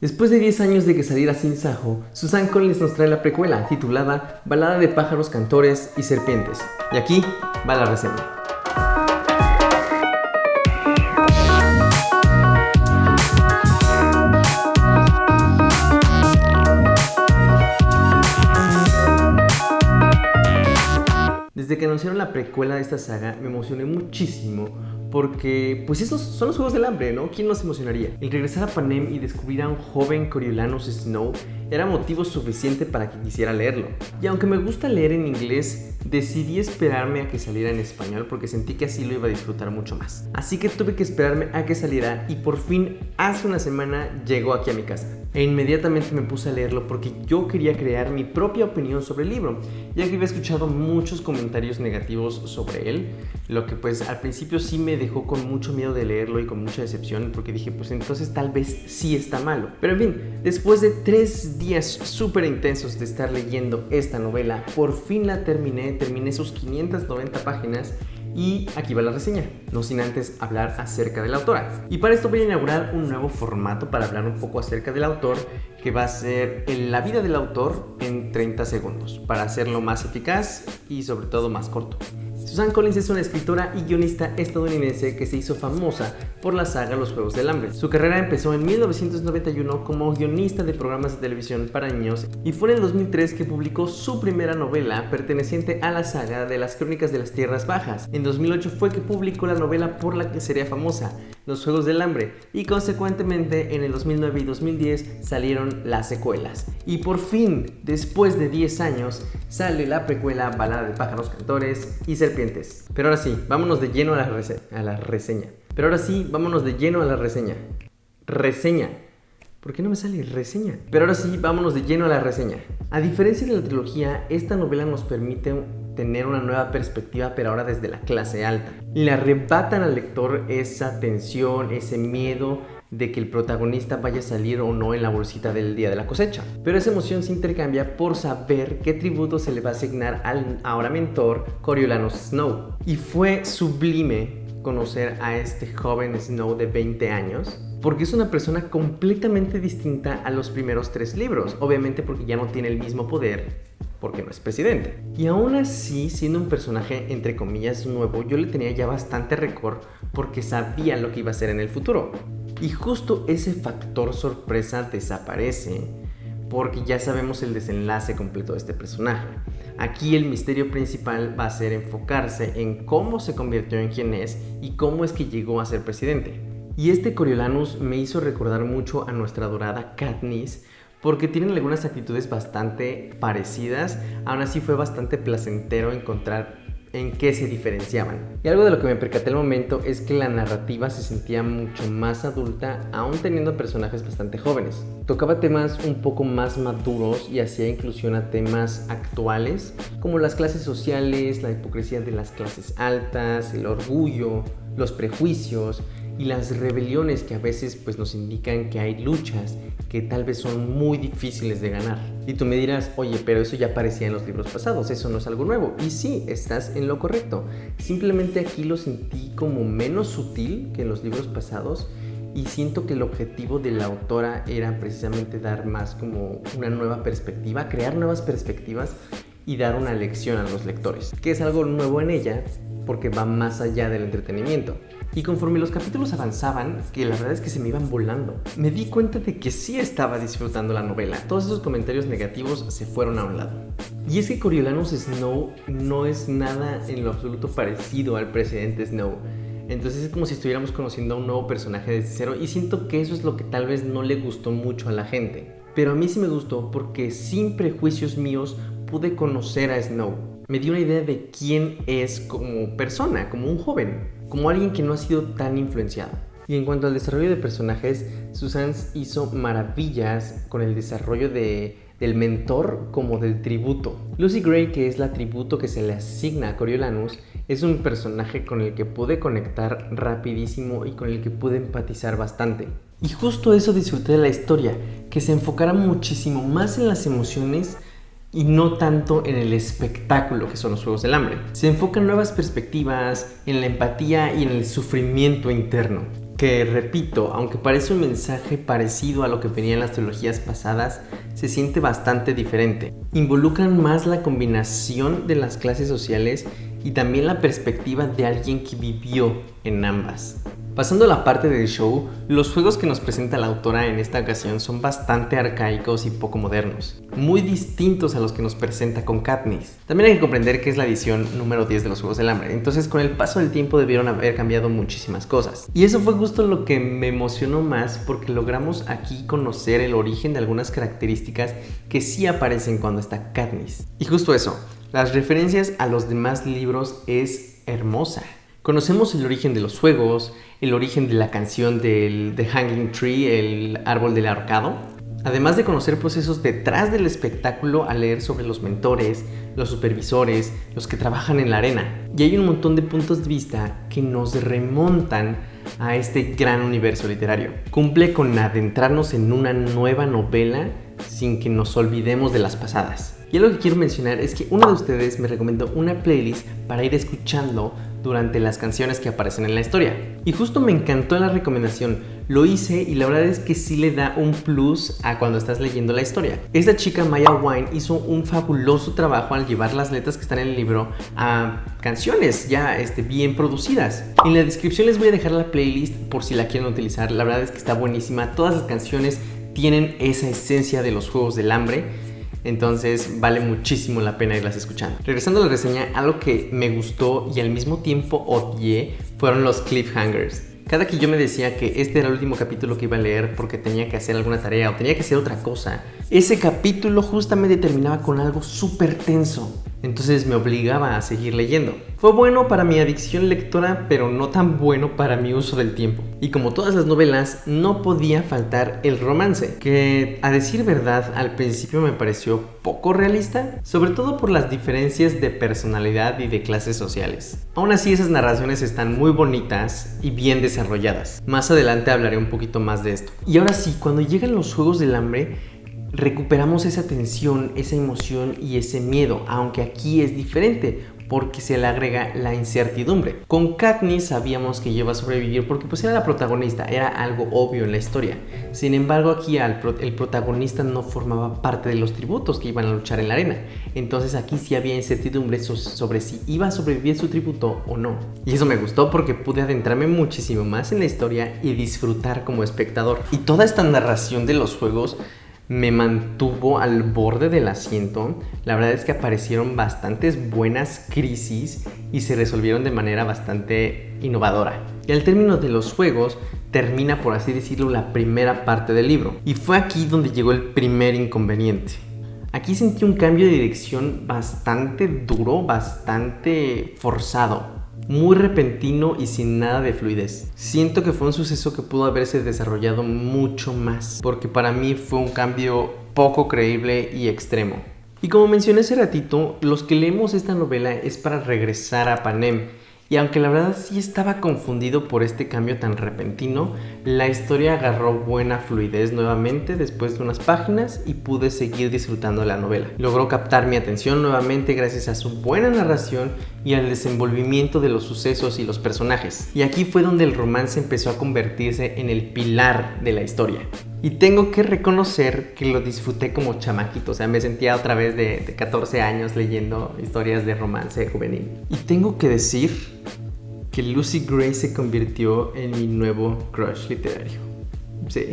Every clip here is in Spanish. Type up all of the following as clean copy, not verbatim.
Después de 10 años de que saliera Sin Sajo, Suzanne Collins nos trae la precuela titulada Balada de pájaros, cantores y serpientes. Y aquí va la reseña. Desde que anunciaron la precuela de esta saga me emocioné muchísimo porque pues esos son los Juegos del Hambre, ¿no? ¿Quién nos emocionaría? El regresar a Panem y descubrir a un joven Coriolanus Snow era motivo suficiente para que quisiera leerlo. Y aunque me gusta leer en inglés, decidí esperarme a que saliera en español porque sentí que así lo iba a disfrutar mucho más. Así que tuve que esperarme a que saliera y por fin hace una semana llegó aquí a mi casa. E inmediatamente me puse a leerlo porque yo quería crear mi propia opinión sobre el libro, ya que había escuchado muchos comentarios negativos sobre él, lo que pues al principio sí me dejó con mucho miedo de leerlo y con mucha decepción porque dije pues entonces tal vez sí está malo. Pero en fin, después de 3 días súper intensos de estar leyendo esta novela, por fin la terminé sus 590 páginas. Y aquí va la reseña, no sin antes hablar acerca de la autora. Y para esto voy a inaugurar un nuevo formato para hablar un poco acerca del autor, que va a ser la vida del autor en 30 segundos, para hacerlo más eficaz y sobre todo más corto. Suzanne Collins es una escritora y guionista estadounidense que se hizo famosa por la saga Los Juegos del Hambre. Su carrera empezó en 1991 como guionista de programas de televisión para niños y fue en el 2003 que publicó su primera novela perteneciente a la saga de las Crónicas de las Tierras Bajas. En 2008 fue que publicó la novela por la que sería famosa, Los Juegos del Hambre, y consecuentemente en el 2009 y 2010 salieron las secuelas. Y por fin, después de 10 años, sale la precuela Balada de pájaros, cantores y serpientes. Pero ahora sí, vámonos de lleno a la reseña. Reseña. ¿Por qué no me sale reseña? Pero ahora sí, vámonos de lleno a la reseña. A diferencia de la trilogía, esta novela nos permite tener una nueva perspectiva, pero ahora desde la clase alta. Le arrebatan al lector esa tensión, ese miedo de que el protagonista vaya a salir o no en la bolsita del día de la cosecha. Pero esa emoción se intercambia por saber qué tributo se le va a asignar al ahora mentor Coriolanus Snow. Y fue sublime conocer a este joven Snow de 20 años, porque es una persona completamente distinta a los primeros 3 libros, obviamente porque ya no tiene el mismo poder, porque no es presidente. Y aún así, siendo un personaje entre comillas nuevo, yo le tenía ya bastante récord porque sabía lo que iba a hacer en el futuro. Y justo ese factor sorpresa desaparece porque ya sabemos el desenlace completo de este personaje. Aquí el misterio principal va a ser enfocarse en cómo se convirtió en quien es y cómo es que llegó a ser presidente. Y este Coriolanus me hizo recordar mucho a nuestra adorada Katniss, porque tienen algunas actitudes bastante parecidas. Aún así fue bastante placentero encontrar en qué se diferenciaban. Y algo de lo que me percaté al momento es que la narrativa se sentía mucho más adulta, aún teniendo personajes bastante jóvenes. Tocaba temas un poco más maduros y hacía inclusión a temas actuales, como las clases sociales, la hipocresía de las clases altas, el orgullo, los prejuicios y las rebeliones que a veces pues nos indican que hay luchas que tal vez son muy difíciles de ganar. Y tú me dirás, oye, pero eso ya aparecía en los libros pasados, eso no es algo nuevo. Y sí, estás en lo correcto. Simplemente aquí lo sentí como menos sutil que en los libros pasados y siento que el objetivo de la autora era precisamente dar más como una nueva perspectiva, crear nuevas perspectivas y dar una lección a los lectores, que es algo nuevo en ella porque va más allá del entretenimiento. Y conforme los capítulos avanzaban, que la verdad es que se me iban volando, me di cuenta de que sí estaba disfrutando la novela. Todos esos comentarios negativos se fueron a un lado. Y es que Coriolanus Snow no es nada en lo absoluto parecido al presidente Snow. Entonces es como si estuviéramos conociendo a un nuevo personaje desde cero y siento que eso es lo que tal vez no le gustó mucho a la gente. Pero a mí sí me gustó porque sin prejuicios míos pude conocer a Snow. Me dio una idea de quién es como persona, como un joven, como alguien que no ha sido tan influenciado. Y en cuanto al desarrollo de personajes, Suzanne hizo maravillas con el desarrollo del mentor como del tributo. Lucy Gray, que es la tributo que se le asigna a Coriolanus, es un personaje con el que pude conectar rapidísimo y con el que pude empatizar bastante. Y justo eso disfruté de la historia, que se enfocara muchísimo más en las emociones y no tanto en el espectáculo que son los Juegos del Hambre. Se enfocan nuevas perspectivas, en la empatía y en el sufrimiento interno. que, repito, aunque parece un mensaje parecido a lo que venía en las trilogías pasadas, se siente bastante diferente. Involucran más la combinación de las clases sociales y también la perspectiva de alguien que vivió en ambas. Pasando a la parte del show, los juegos que nos presenta la autora en esta ocasión son bastante arcaicos y poco modernos, muy distintos a los que nos presenta con Katniss. También hay que comprender que es la edición número 10 de los Juegos del Hambre, entonces con el paso del tiempo debieron haber cambiado muchísimas cosas. Y eso fue justo lo que me emocionó más, porque logramos aquí conocer el origen de algunas características que sí aparecen cuando está Katniss. Y justo eso, las referencias a los demás libros es hermosa. Conocemos el origen de los juegos, el origen de la canción del The Hanging Tree, el árbol del ahorcado. Además de conocer procesos detrás del espectáculo al leer sobre los mentores, los supervisores, los que trabajan en la arena. Y hay un montón de puntos de vista que nos remontan a este gran universo literario. Cumple con adentrarnos en una nueva novela sin que nos olvidemos de las pasadas. Y algo que quiero mencionar es que uno de ustedes me recomendó una playlist para ir escuchando durante las canciones que aparecen en la historia. Y justo me encantó la recomendación, lo hice y la verdad es que sí le da un plus a cuando estás leyendo la historia. Esta chica Maya Wine hizo un fabuloso trabajo al llevar las letras que están en el libro a canciones ya bien producidas. En la descripción les voy a dejar la playlist por si la quieren utilizar, la verdad es que está buenísima, todas las canciones tienen esa esencia de los Juegos del Hambre. Entonces vale muchísimo la pena irlas escuchando. Regresando a la reseña, algo que me gustó y al mismo tiempo odié fueron los cliffhangers. Cada que yo me decía que este era el último capítulo que iba a leer porque tenía que hacer alguna tarea o tenía que hacer otra cosa, ese capítulo justamente terminaba con algo súper tenso. Entonces me obligaba a seguir leyendo. Fue bueno para mi adicción lectora, pero no tan bueno para mi uso del tiempo. Y como todas las novelas, no podía faltar el romance, que a decir verdad al principio me pareció poco realista, sobre todo por las diferencias de personalidad y de clases sociales. Aún así, esas narraciones están muy bonitas y bien desarrolladas. Más adelante hablaré un poquito más de esto. Y ahora sí, cuando llegan los Juegos del Hambre, recuperamos esa tensión, esa emoción y ese miedo, aunque aquí es diferente porque se le agrega la incertidumbre. Con Katniss sabíamos que iba a sobrevivir porque pues era la protagonista, era algo obvio en la historia. Sin embargo, aquí el protagonista no formaba parte de los tributos que iban a luchar en la arena. Entonces aquí sí había incertidumbre sobre si iba a sobrevivir su tributo o no. Y eso me gustó porque pude adentrarme muchísimo más en la historia y disfrutar como espectador. Y toda esta narración de los juegos me mantuvo al borde del asiento. La verdad es que aparecieron bastantes buenas crisis y se resolvieron de manera bastante innovadora. Y al término de los juegos termina, por así decirlo, la primera parte del libro. Y fue aquí donde llegó el primer inconveniente. Aquí sentí un cambio de dirección bastante duro, bastante forzado. Muy repentino y sin nada de fluidez. Siento que fue un suceso que pudo haberse desarrollado mucho más, porque para mí fue un cambio poco creíble y extremo. Y como mencioné hace ratito, los que leemos esta novela es para regresar a Panem. Y aunque la verdad sí estaba confundido por este cambio tan repentino, la historia agarró buena fluidez nuevamente después de unas páginas y pude seguir disfrutando de la novela. Logró captar mi atención nuevamente gracias a su buena narración y al desenvolvimiento de los sucesos y los personajes. Y aquí fue donde el romance empezó a convertirse en el pilar de la historia. Y tengo que reconocer que lo disfruté como chamaquito, o sea, me sentía otra vez de 14 años leyendo historias de romance juvenil. Y tengo que decir que Lucy Gray se convirtió en mi nuevo crush literario. Sí.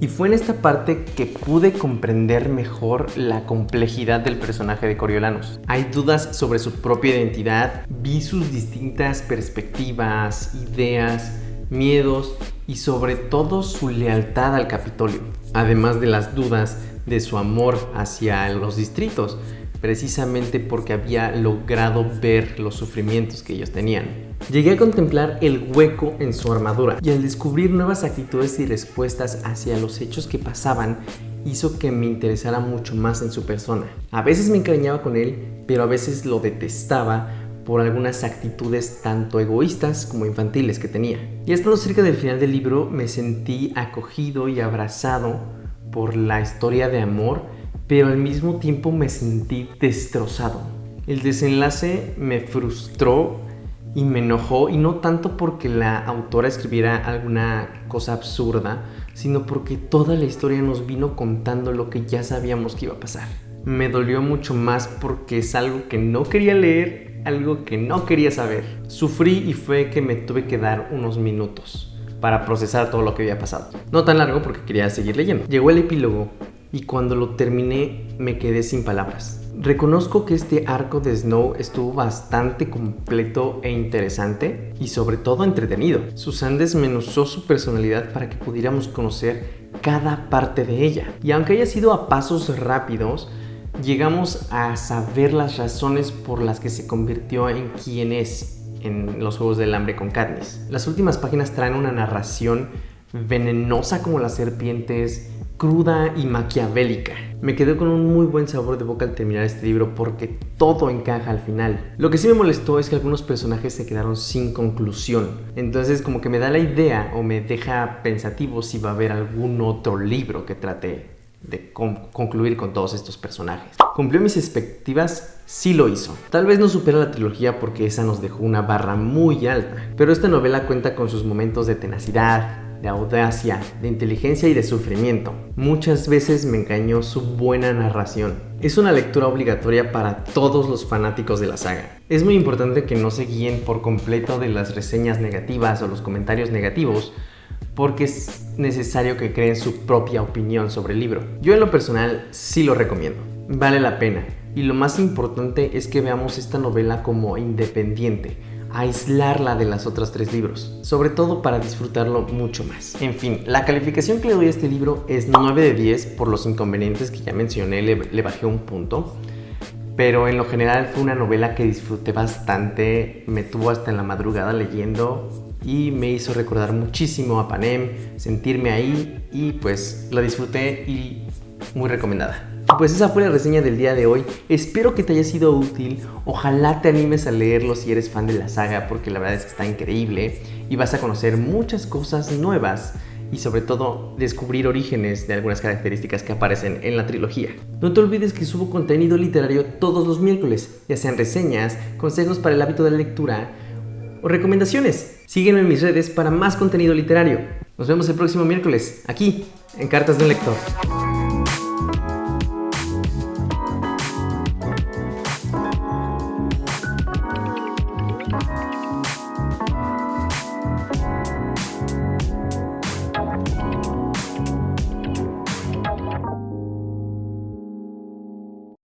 Y fue en esta parte que pude comprender mejor la complejidad del personaje de Coriolanus. Hay dudas sobre su propia identidad, vi sus distintas perspectivas, ideas, miedos y sobre todo su lealtad al Capitolio, además de las dudas de su amor hacia los distritos, precisamente porque había logrado ver los sufrimientos que ellos tenían. Llegué a contemplar el hueco en su armadura y al descubrir nuevas actitudes y respuestas hacia los hechos que pasaban, hizo que me interesara mucho más en su persona. A veces me encariñaba con él, pero a veces lo detestaba por algunas actitudes tanto egoístas como infantiles que tenía. Y estando cerca del final del libro me sentí acogido y abrazado por la historia de amor, pero al mismo tiempo me sentí destrozado. El desenlace me frustró y me enojó, y no tanto porque la autora escribiera alguna cosa absurda, sino porque toda la historia nos vino contando lo que ya sabíamos que iba a pasar. Me dolió mucho más porque es algo que no quería leer, algo que no quería saber. Sufrí y fue que me tuve que dar unos minutos para procesar todo lo que había pasado. No tan largo porque quería seguir leyendo. Llegó el epílogo y cuando lo terminé me quedé sin palabras. Reconozco que este arco de Snow estuvo bastante completo e interesante y sobre todo entretenido. Susan desmenuzó su personalidad para que pudiéramos conocer cada parte de ella. Y aunque haya sido a pasos rápidos, llegamos a saber las razones por las que se convirtió en quien es en los Juegos del Hambre con Katniss. Las últimas páginas traen una narración venenosa como las serpientes, cruda y maquiavélica. Me quedé con un muy buen sabor de boca al terminar este libro porque todo encaja al final. Lo que sí me molestó es que algunos personajes se quedaron sin conclusión. Entonces como que me da la idea o me deja pensativo si va a haber algún otro libro que trate de concluir con todos estos personajes. ¿Cumplió mis expectativas? Sí lo hizo. Tal vez no supera la trilogía porque esa nos dejó una barra muy alta, pero esta novela cuenta con sus momentos de tenacidad, de audacia, de inteligencia y de sufrimiento. Muchas veces me engañó su buena narración. Es una lectura obligatoria para todos los fanáticos de la saga. Es muy importante que no se guíen por completo de las reseñas negativas o los comentarios negativos, porque es necesario que creen su propia opinión sobre el libro. Yo en lo personal sí lo recomiendo. Vale la pena. Y lo más importante es que veamos esta novela como independiente, aislarla de las otras 3 libros, sobre todo para disfrutarlo mucho más. En fin, la calificación que le doy a este libro es 9 de 10 por los inconvenientes que ya mencioné, le bajé un punto, pero en lo general fue una novela que disfruté bastante, me tuvo hasta en la madrugada leyendo y me hizo recordar muchísimo a Panem, sentirme ahí y pues la disfruté y muy recomendada. Pues esa fue la reseña del día de hoy. Espero que te haya sido útil. Ojalá te animes a leerlo si eres fan de la saga, porque la verdad es que está increíble y vas a conocer muchas cosas nuevas y sobre todo descubrir orígenes de algunas características que aparecen en la trilogía. No te olvides que subo contenido literario todos los miércoles, ya sean reseñas, consejos para el hábito de la lectura o recomendaciones. Sígueme en mis redes para más contenido literario. Nos vemos el próximo miércoles, aquí, en Cartas de un Lector.